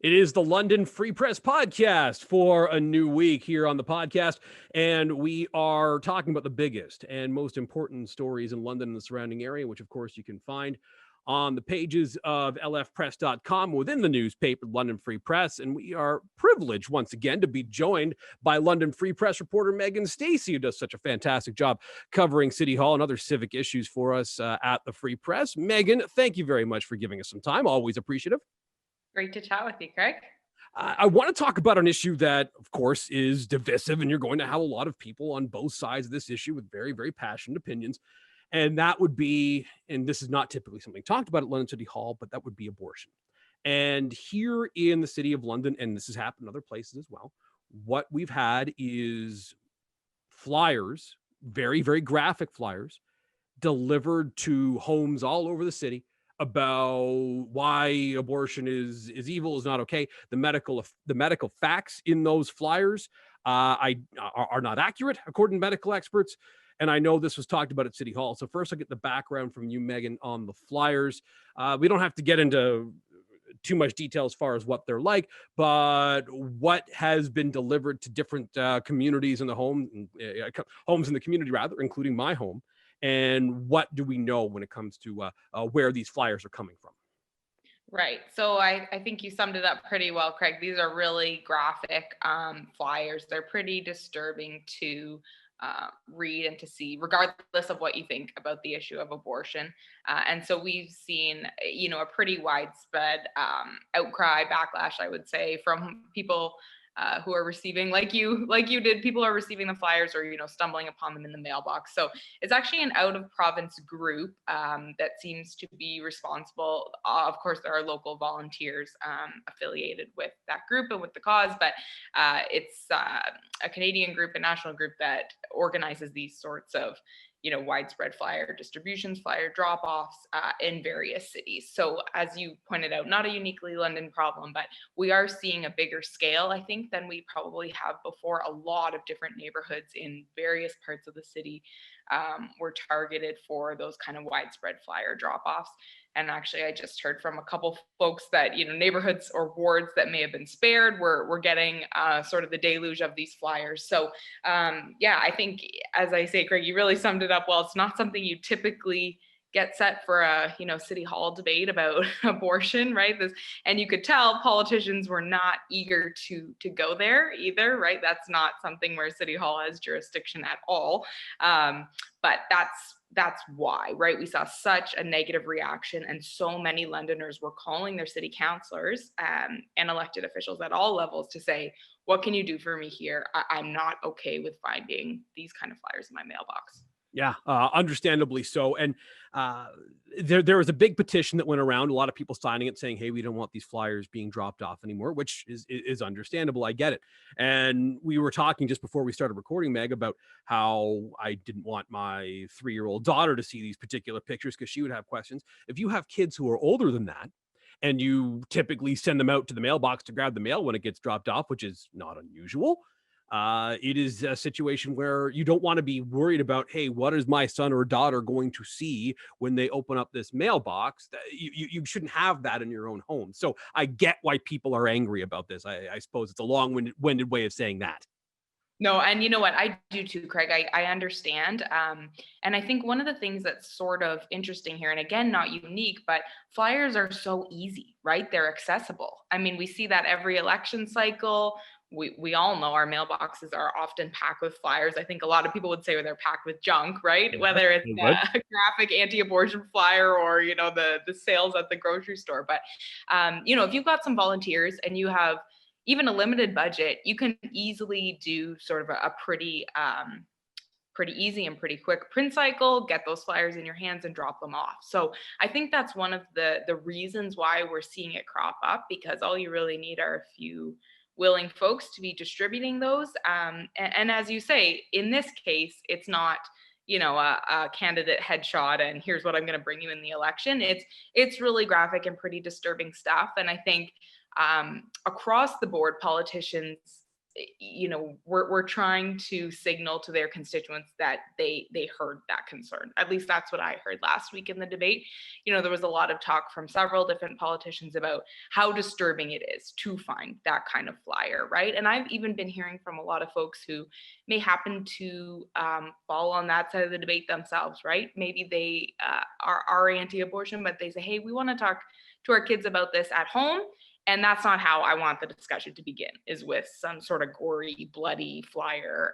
It is the London Free Press podcast for a new week here on the podcast. And we are talking about the biggest and most important stories in London and the surrounding area, which, of course, you can find on the pages of lfpress.com within the newspaper, London Free Press. And we are privileged once again to be joined by London Free Press reporter Megan Stacey, who does such a fantastic job covering City Hall and other civic issues for us at the Free Press. Megan, thank you very much for giving us some time. Always appreciative. Great to chat with you, Craig. I want to talk about an issue that, of course, is divisive, and you're going to have a lot of people on both sides of this issue with very, very passionate opinions. And that would be, and this is not typically something talked about at London City Hall, but that would be abortion. And here in the city of London, and this has happened in other places as well, what we've had is flyers, very, very graphic flyers, delivered to homes all over the city about why abortion is evil, is not okay. The medical facts in those flyers are not accurate, according to medical experts. And I know this was talked about at City Hall. So first, I'll get the background from you, Megan, on the flyers. We don't have to get into too much detail as far as what they're like, but what has been delivered to different communities in the homes in the community, rather, including my home. And what do we know when it comes to where these flyers are coming from? Right. So I think you summed it up pretty well, Craig. These are really graphic flyers. They're pretty disturbing to read and to see, regardless of what you think about the issue of abortion. And so we've seen, a pretty widespread outcry, backlash, I would say, from people who are receiving, like you did, people are receiving the flyers or, stumbling upon them in the mailbox. So it's actually an out of province group that seems to be responsible. Of course, there are local volunteers affiliated with that group and with the cause, but it's a Canadian group, a national group that organizes these sorts of widespread flyer distributions, flyer drop-offs in various cities. So as you pointed out, not a uniquely London problem, but we are seeing a bigger scale, I think, than we probably have before. A lot of different neighborhoods in various parts of the city were targeted for those kind of widespread flyer drop-offs. And actually, I just heard from a couple folks that, neighborhoods or wards that may have been spared were getting sort of the deluge of these flyers. So I think, as I say, Craig, you really summed it up well. It's not something you typically get set for a city hall debate about abortion, right? And you could tell politicians were not eager to go there either, right? That's not something where city hall has jurisdiction at all. But that's why, right? We saw such a negative reaction, and so many Londoners were calling their city councillors and elected officials at all levels to say, what can you do for me here? I'm not okay with finding these kind of flyers in my mailbox. Yeah, understandably so. And there was a big petition that went around, a lot of people signing it saying, hey, we don't want these flyers being dropped off anymore, which is understandable. I get it. And we were talking just before we started recording, Meg, about how I didn't want my 3-year-old daughter to see these particular pictures because she would have questions. If you have kids who are older than that, and you typically send them out to the mailbox to grab the mail when it gets dropped off, which is not unusual. It is a situation where you don't want to be worried about, hey, what is my son or daughter going to see when they open up this mailbox? You shouldn't have that in your own home. So I get why people are angry about this. I suppose it's a long-winded way of saying that. No, and you know what? I do too, Craig. I understand. And I think one of the things that's sort of interesting here, and again, not unique, but flyers are so easy, right? They're accessible. I mean, we see that every election cycle. We all know our mailboxes are often packed with flyers. I think a lot of people would say they're packed with junk, right? Yeah, Whether it's a graphic anti-abortion flyer or, the sales at the grocery store. But, if you've got some volunteers and you have even a limited budget, you can easily do sort of a pretty easy and pretty quick print cycle, get those flyers in your hands and drop them off. So I think that's one of the reasons why we're seeing it crop up, because all you really need are a few willing folks to be distributing those. And as you say, in this case, it's not, a candidate headshot and here's what I'm going to bring you in the election. It's really graphic and pretty disturbing stuff. And I think across the board, politicians we're trying to signal to their constituents that they heard that concern. At least that's what I heard last week in the debate. There was a lot of talk from several different politicians about how disturbing it is to find that kind of flyer, right? And I've even been hearing from a lot of folks who may happen to fall on that side of the debate themselves, right? Maybe they are anti-abortion, but they say, hey, we want to talk to our kids about this at home, and that's not how I want the discussion to begin, is with some sort of gory, bloody flyer.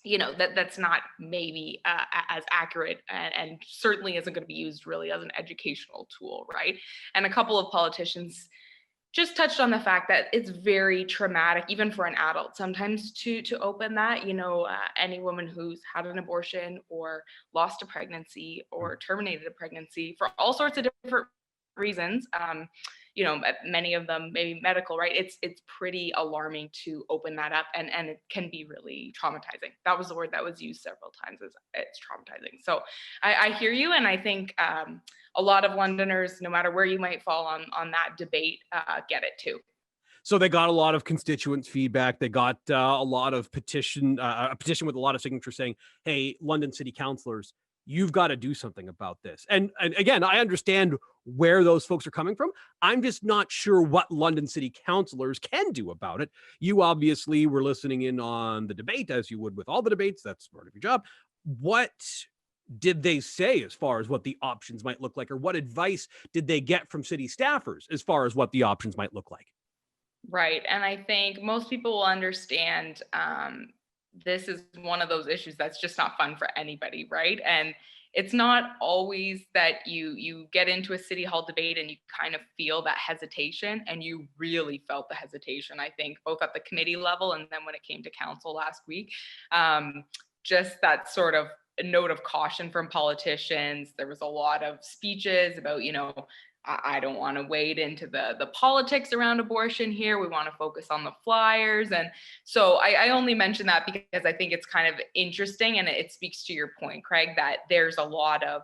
That's not maybe as accurate, and certainly isn't going to be used really as an educational tool, right? And a couple of politicians just touched on the fact that it's very traumatic, even for an adult, sometimes to open that. Any woman who's had an abortion or lost a pregnancy or terminated a pregnancy for all sorts of different reasons, many of them maybe medical, right? It's pretty alarming to open that up, and it can be really traumatizing. That was the word that was used several times, is it's traumatizing. So I hear you, and I think a lot of Londoners, no matter where you might fall on that debate, get it too. So they got a lot of constituents' feedback. They got a lot of a petition with a lot of signatures saying, "Hey, London city councillors, you've got to do something about this." And again, I understand where those folks are coming from. I'm just not sure what London city councillors can do about it. You obviously were listening in on the debate, as you would with all the debates. That's part of your job. What did they say as far as what the options might look like, or what advice did they get from city staffers as far as what the options might look like? Right. And I think most people will understand, this is one of those issues that's just not fun for anybody, right? And it's not always that you get into a city hall debate and you kind of feel that hesitation, and you really felt the hesitation, I think, both at the committee level and then when it came to council last week. Just that sort of note of caution from politicians. There was a lot of speeches about, I don't want to wade into the politics around abortion here. We want to focus on the flyers. And so I only mention that because I think it's kind of interesting, and it speaks to your point, Craig, that there's a lot of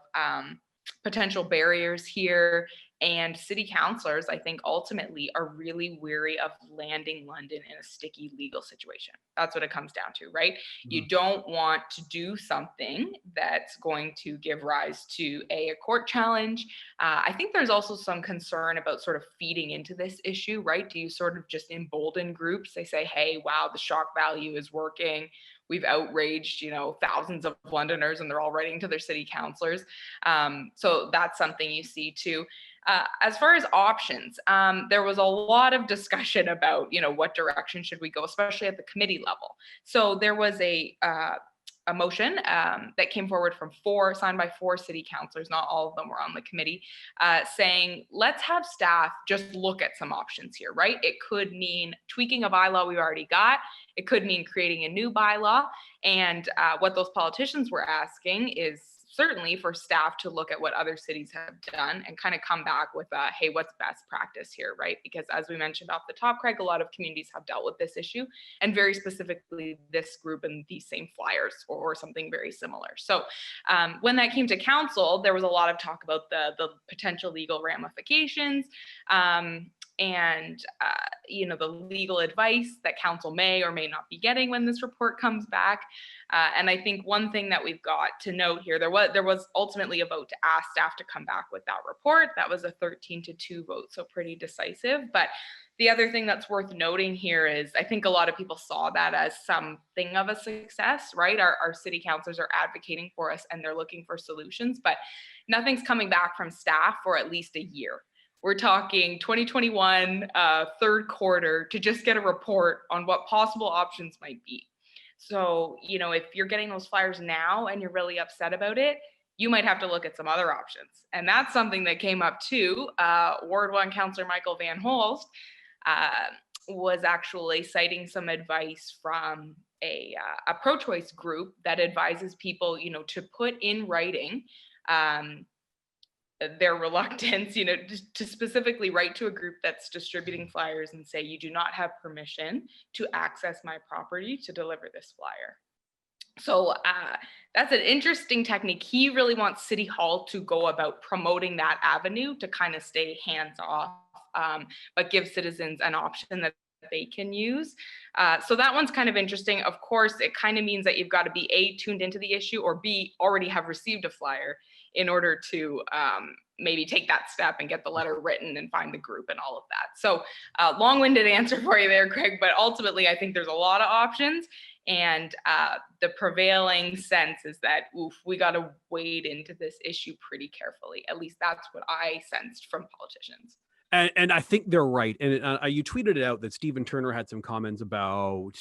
potential barriers here. And city councilors, I think, ultimately are really weary of landing London in a sticky legal situation. That's what it comes down to, right? You don't want to do something that's going to give rise to a court challenge. I think there's also some concern about sort of feeding into this issue, right? Do you sort of just embolden groups? They say, hey, wow, the shock value is working. We've outraged, thousands of Londoners, and they're all writing to their city councilors. So that's something you see too. As far as options, there was a lot of discussion about, what direction should we go, especially at the committee level. So there was a motion that came forward from signed by 4 city councilors, not all of them were on the committee, saying, let's have staff just look at some options here, right? It could mean tweaking a bylaw we've already got. It could mean creating a new bylaw. And what those politicians were asking is certainly for staff to look at what other cities have done and kind of come back with hey, what's best practice here, right? Because as we mentioned off the top, Craig, a lot of communities have dealt with this issue, and very specifically this group and these same flyers or something very similar. So when that came to council, there was a lot of talk about the potential legal ramifications, and the legal advice that council may or may not be getting when this report comes back. And I think one thing that we've got to note here, there was ultimately a vote to ask staff to come back with that report. That was a 13-2 vote, so pretty decisive. But the other thing that's worth noting here is I think a lot of people saw that as something of a success, right? Our city councilors are advocating for us and they're looking for solutions, but nothing's coming back from staff for at least a year. We're talking 2021, third quarter, to just get a report on what possible options might be. So, if you're getting those flyers now and you're really upset about it, you might have to look at some other options. And that's something that came up too. Ward 1 Councillor Michael Van Holst was actually citing some advice from a pro-choice group that advises people, to put in writing their reluctance, to specifically write to a group that's distributing flyers and say, you do not have permission to access my property to deliver this flyer. So that's an interesting technique. He really wants City Hall to go about promoting that avenue to kind of stay hands off, but give citizens an option that they can use. So that one's kind of interesting. Of course, it kind of means that you've got to be A, tuned into the issue, or B, already have received a flyer in order to maybe take that step and get the letter written and find the group and all of that. So long-winded answer for you there, Craig, but ultimately I think there's a lot of options. And the prevailing sense is that, we got to wade into this issue pretty carefully. At least that's what I sensed from politicians. And I think they're right. And you tweeted it out that Stephen Turner had some comments about,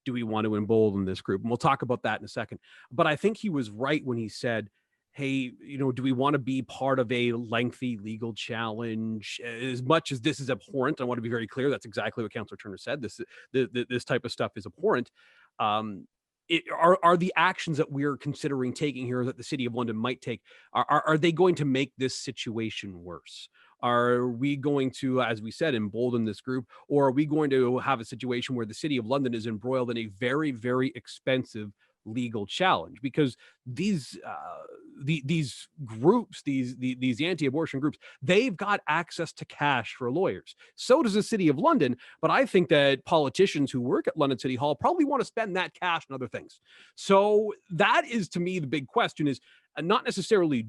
do we want to embolden this group? And we'll talk about that in a second. But I think he was right when he said, hey, do we want to be part of a lengthy legal challenge? As much as this is abhorrent, I want to be very clear. That's exactly what Councillor Turner said. This type of stuff is abhorrent. Are the actions that we're considering taking here, that the City of London might take, are they going to make this situation worse? Are we going to, as we said, embolden this group, or are we going to have a situation where the City of London is embroiled in a very, very expensive legal challenge? Because these groups, these anti-abortion groups, they've got access to cash for lawyers. So does the City of London. But I think that politicians who work at London City Hall probably want to spend that cash on other things. So that is, to me, the big question is not necessarily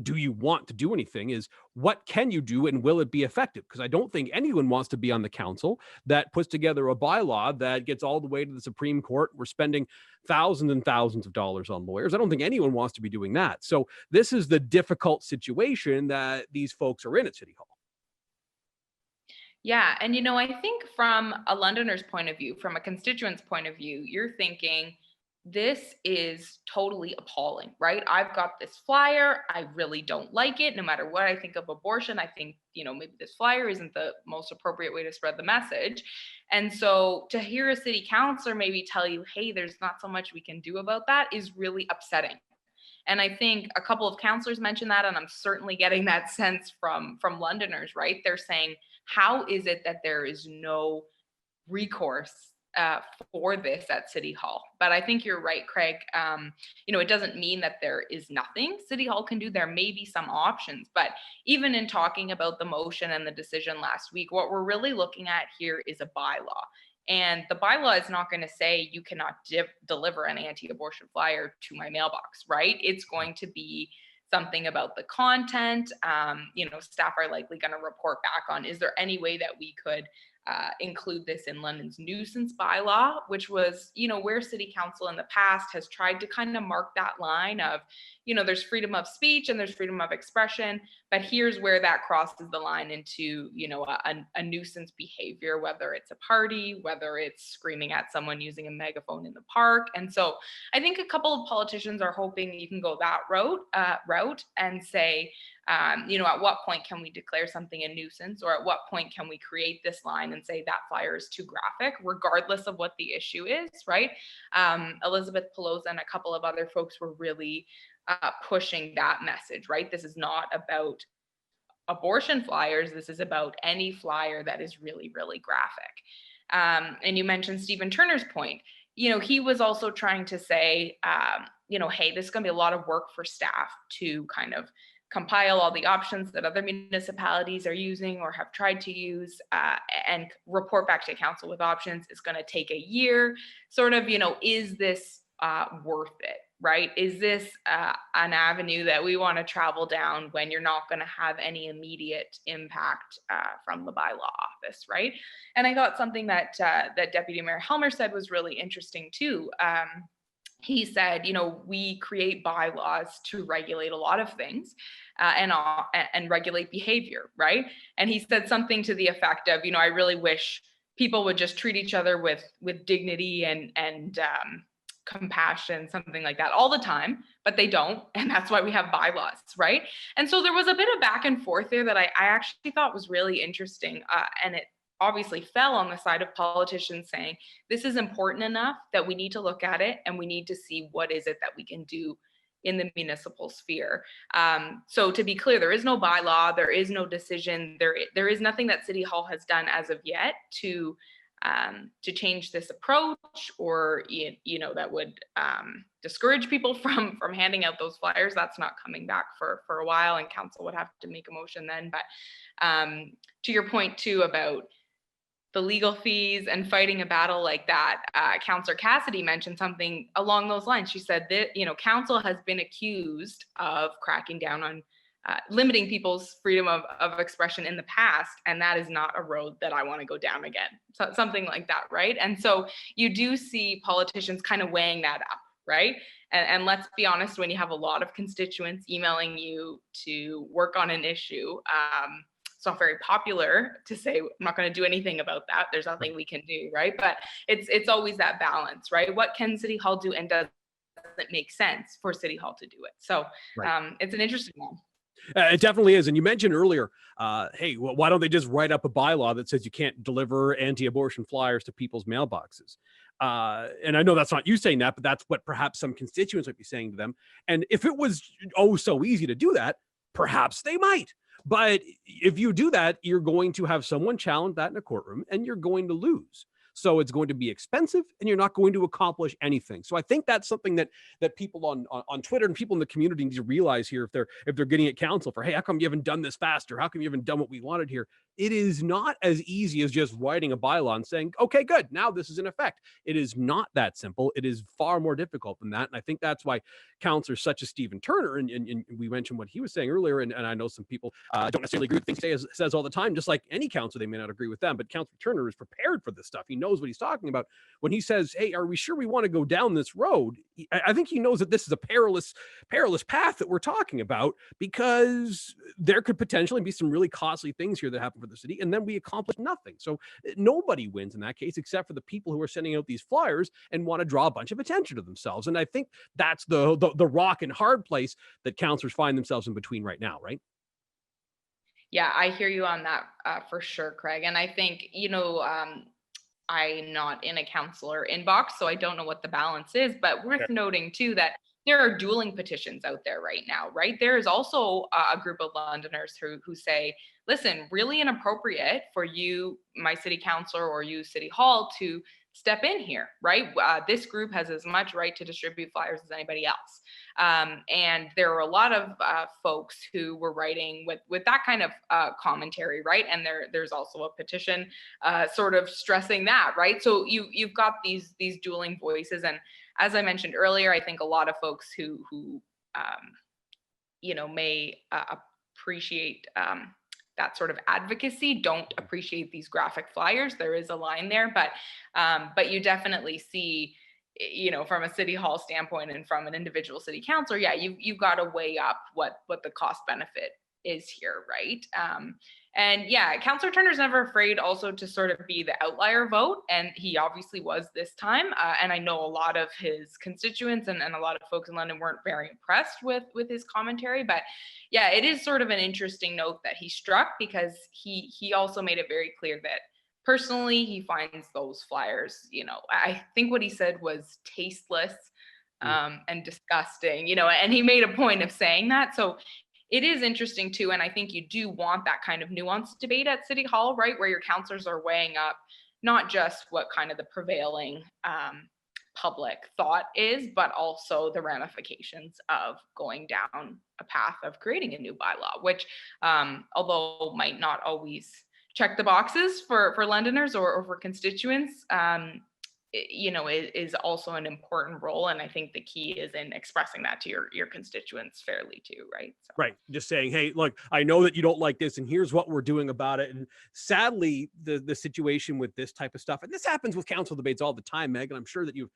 do you want to do anything, is what can you do and will it be effective? Because I don't think anyone wants to be on the council that puts together a bylaw that gets all the way to the Supreme Court. We're spending thousands and thousands of dollars on lawyers. I don't think anyone wants to be doing that. So this is the difficult situation that these folks are in at City Hall. Yeah. And, I think from a Londoner's point of view, from a constituent's point of view, you're thinking, this is totally appalling, right? I've got this flyer. I really don't like it. No matter what I think of abortion, I think, maybe this flyer isn't the most appropriate way to spread the message. And so to hear a city councilor maybe tell you, hey, there's not so much we can do about that, is really upsetting. And I think a couple of councillors mentioned that, and I'm certainly getting that sense from Londoners, right? They're saying, how is it that there is no recourse for this at City Hall? But I think you're right, Craig. It doesn't mean that there is nothing City Hall can do. There may be some options, but even in talking about the motion and the decision last week, what we're really looking at here is a bylaw. And the bylaw is not going to say you cannot deliver an anti-abortion flyer to my mailbox, right? It's going to be something about the content. Staff are likely going to report back on, is there any way that we could include this in London's nuisance bylaw, which was, where City Council in the past has tried to kind of mark that line of, there's freedom of speech and there's freedom of expression, but here's where that crosses the line into, a nuisance behavior, whether it's a party, whether it's screaming at someone using a megaphone in the park. And so I think a couple of politicians are hoping you can go that route and say, at what point can we declare something a nuisance, or at what point can we create this line and say that flyer is too graphic, regardless of what the issue is, right? Elizabeth Pelosi and a couple of other folks were really pushing that message, right? This is not about abortion flyers. This is about any flyer that is really, really graphic. And you mentioned Stephen Turner's point. He was also trying to say, hey, this is going to be a lot of work for staff to kind of compile all the options that other municipalities are using or have tried to use, and report back to council with options. It's going to take a year. Sort of, is this worth it, right? Is this an avenue that we want to travel down when you're not going to have any immediate impact from the bylaw office, right? And I thought something that Deputy Mayor Helmer said was really interesting too. He said, we create bylaws to regulate a lot of things and regulate behavior, right? And he said something to the effect of, I really wish people would just treat each other with dignity and compassion, something like that, all the time, but they don't. And that's why we have bylaws, right? And so there was a bit of back and forth there that I actually thought was really interesting. And it obviously fell on the side of politicians saying, this is important enough that we need to look at it and we need to see what is it that we can do in the municipal sphere. So to be clear, there is no bylaw, there is no decision, there is nothing that City Hall has done as of yet to change this approach, or that would discourage people from handing out those flyers. That's not coming back for a while, and council would have to make a motion then. But to your point too about the legal fees and fighting a battle like that, Councillor Cassidy mentioned something along those lines. She said that, council has been accused of cracking down on limiting people's freedom of expression in the past, and that is not a road that I want to go down again. So something like that, right? And so you do see politicians kind of weighing that up, right? And let's be honest, when you have a lot of constituents emailing you to work on an issue, it's not very popular to say, I'm not going to do anything about that. There's nothing we can do, right? But it's always that balance, right? What can City Hall do, and does it make sense for City Hall to do it? So it's an interesting one. It definitely is. And you mentioned earlier, hey, well, why don't they just write up a bylaw that says you can't deliver anti-abortion flyers to people's mailboxes? And I know that's not you saying that, but that's what perhaps some constituents might be saying to them. And if it was so easy to do that, perhaps they might. But if you do that, you're going to have someone challenge that in a courtroom, and you're going to lose. So it's going to be expensive, and you're not going to accomplish anything. So I think that's something that people on Twitter and people in the community need to realize here, if they're getting at council for, hey, how come you haven't done this faster? How come you haven't done what we wanted here? It is not as easy as just writing a bylaw and saying, okay, good, now this is in effect. It is not that simple. It is far more difficult than that. And I think that's why councillors such as Stephen Turner, and we mentioned what he was saying earlier, and I know some people don't necessarily agree with things he says all the time, just like any councillor, they may not agree with them, but Councillor Turner is prepared for this stuff. He knows what he's talking about. When he says, hey, are we sure we want to go down this road? I think he knows that this is a perilous path that we're talking about, because there could potentially be some really costly things here that happen for the city, and then we accomplish nothing. So nobody wins in that case, except for the people who are sending out these flyers and want to draw a bunch of attention to themselves. And I think that's the rock and hard place that councillors find themselves in between right now, right? Yeah, I hear you on that for sure, Craig. And I think, I'm not in a councillor inbox, so I don't know what the balance is, but worth noting too that there are dueling petitions out there right now, right? There is also a group of Londoners who say, listen, really inappropriate for you, my city councillor, or you, City Hall, to step in here, right? This group has as much right to distribute flyers as anybody else. And there are a lot of folks who were writing with that kind of commentary, right? And there's also a petition sort of stressing that, right? So you've got these dueling voices. And as I mentioned earlier, I think a lot of folks who may appreciate that sort of advocacy don't appreciate these graphic flyers. There is a line there, but you definitely see, from a City Hall standpoint and from an individual city councilor, you've got to weigh up what the cost benefit is here, right? And Councillor Turner's never afraid also to sort of be the outlier vote, and he obviously was this time. And I know a lot of his constituents and a lot of folks in London weren't very impressed with his commentary, but it is sort of an interesting note that he struck, because he also made it very clear that personally he finds those flyers, I think what he said was tasteless and disgusting, and he made a point of saying that. So it is interesting too, and I think you do want that kind of nuanced debate at City Hall, right, where your councillors are weighing up not just what kind of the prevailing public thought is, but also the ramifications of going down a path of creating a new bylaw, which, although might not always check the boxes for Londoners or for constituents, is also an important role. And I think the key is in expressing that to your constituents fairly too, right? So. Right. Just saying, hey, look, I know that you don't like this, and here's what we're doing about it. And sadly, the situation with this type of stuff, and this happens with council debates all the time, Meg, and I'm sure that you've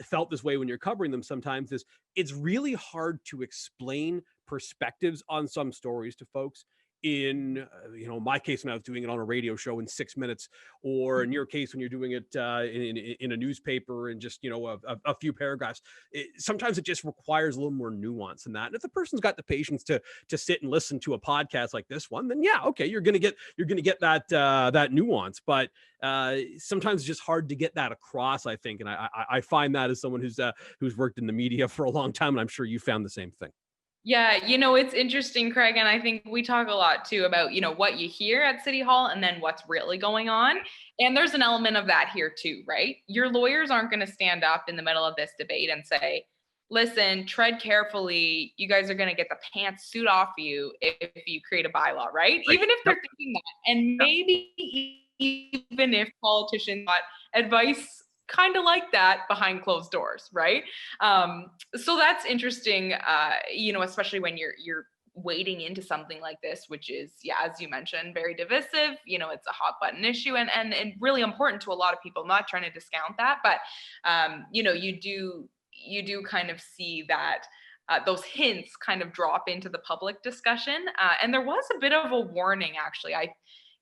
felt this way when you're covering them sometimes, is it's really hard to explain perspectives on some stories to folks in my case when I was doing it on a radio show in 6 minutes, or in your case when you're doing it in a newspaper in just a few paragraphs. Sometimes it just requires a little more nuance than that. And if the person's got the patience to sit and listen to a podcast like this one, then okay, you're gonna get that nuance. But sometimes it's just hard to get that across, I think. And I find that as someone who's worked in the media for a long time, and I'm sure you found the same thing. Yeah, it's interesting, Craig, and I think we talk a lot too about, what you hear at City Hall and then what's really going on. And there's an element of that here too, right? Your lawyers aren't going to stand up in the middle of this debate and say, listen, tread carefully. You guys are going to get the pantsuit off you if you create a bylaw, right? Even if they're thinking that. And maybe imagine if politicians got advice kind of like that behind closed doors, right? So that's interesting, especially when you're wading into something like this, which is, yeah, as you mentioned, very divisive. It's a hot button issue and really important to a lot of people. I'm not trying to discount that, but you do kind of see that those hints kind of drop into the public discussion. And there was a bit of a warning, actually. I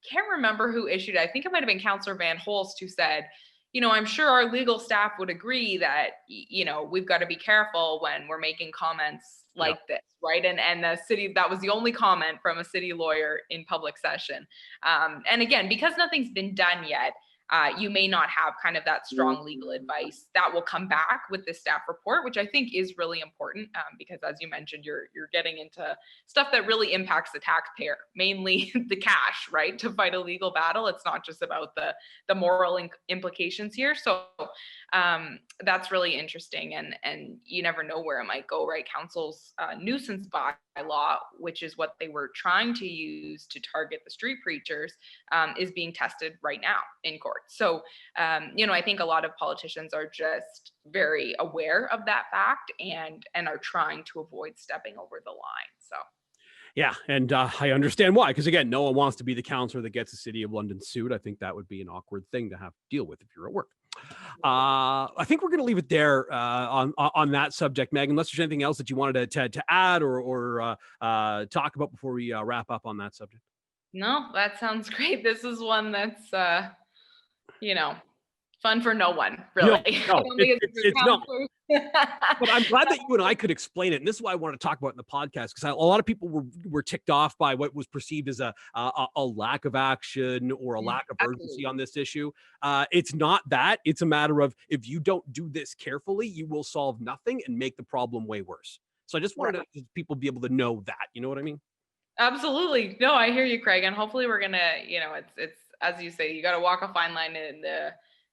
can't remember who issued it. I think it might have been Councillor Van Holst who said, I'm sure our legal staff would agree that, we've got to be careful when we're making comments like this, right? And the city, that was the only comment from a city lawyer in public session. And again, because nothing's been done yet, you may not have kind of that strong legal advice that will come back with the staff report, which I think is really important, because as you mentioned, you're getting into stuff that really impacts the taxpayer, mainly the cash, right? To fight a legal battle. It's not just about the moral implications here. So that's really interesting, and you never know where it might go, right? Council's nuisance bylaw, which is what they were trying to use to target the street preachers, is being tested right now in court. So, I think a lot of politicians are just very aware of that fact and are trying to avoid stepping over the line. So. Yeah, and I understand why, because again, no one wants to be the councillor that gets the City of London sued. I think that would be an awkward thing to have to deal with if you're at work. I think we're going to leave it there on that subject, Meg, unless there's anything else that you wanted to add or talk about before we wrap up on that subject. No, that sounds great. This is one that's, fun for no one, really. No, it's not. But I'm glad that you and I could explain it. And this is why I wanted to talk about it in the podcast, because a lot of people were ticked off by what was perceived as a lack of action or a lack of urgency on this issue. It's not that. It's a matter of, if you don't do this carefully, you will solve nothing and make the problem way worse. So I just wanted people to be able to know that. You know what I mean? Absolutely. No, I hear you, Craig. And hopefully we're going to, it's, as you say, you got to walk a fine line in the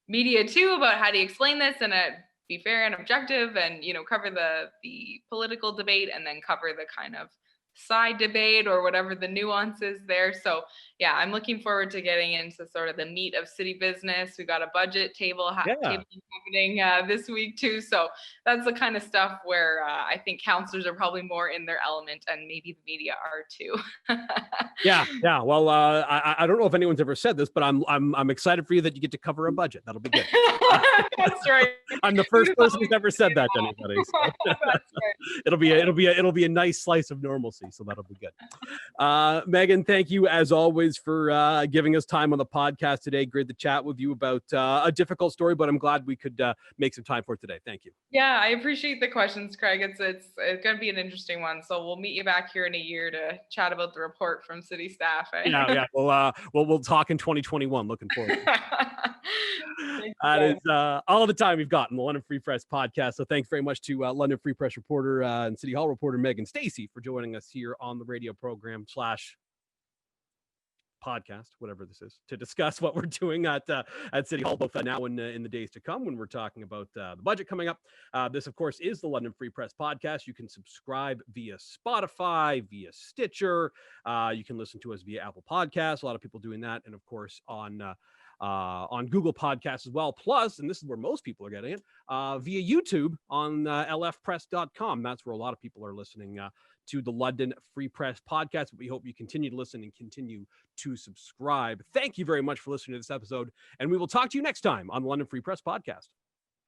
media too about how to explain this and be fair and objective, and cover the political debate and then cover the kind of side debate or whatever the nuance is there. So yeah, I'm looking forward to getting into sort of the meat of city business. We got a budget table happening this week too. So that's the kind of stuff where I think councillors are probably more in their element, and maybe the media are too. Yeah. Well, I don't know if anyone's ever said this, but I'm excited for you that you get to cover a budget. That'll be good. That's right. I'm the first person who's ever said that to anybody. So. That's right. It'll be a nice slice of normalcy. So that'll be good. Megan, thank you as always for giving us time on the podcast today. Great to chat with you about a difficult story, but I'm glad we could make some time for it today. Thank you. Yeah, I appreciate the questions, Craig. It's going to be an interesting one. So we'll meet you back here in a year to chat about the report from city staff. Eh? Yeah. We'll talk in 2021. Looking forward. That is all of the time we've got in the London Free Press podcast. So thanks very much to London Free Press reporter and City Hall reporter Megan Stacey for joining us here on the radio program / podcast, whatever this is, to discuss what we're doing at City Hall, both now and in the days to come when we're talking about the budget coming up. This, of course, is the London Free Press podcast. You can subscribe via Spotify, via Stitcher. You can listen to us via Apple Podcasts. A lot of people doing that, and of course on Google Podcasts as well. Plus, and this is where most people are getting it, via YouTube on lfpress.com. That's where a lot of people are listening to the London Free Press podcast. We hope you continue to listen and continue to subscribe. Thank you very much for listening to this episode, and we will talk to you next time on the London Free Press podcast.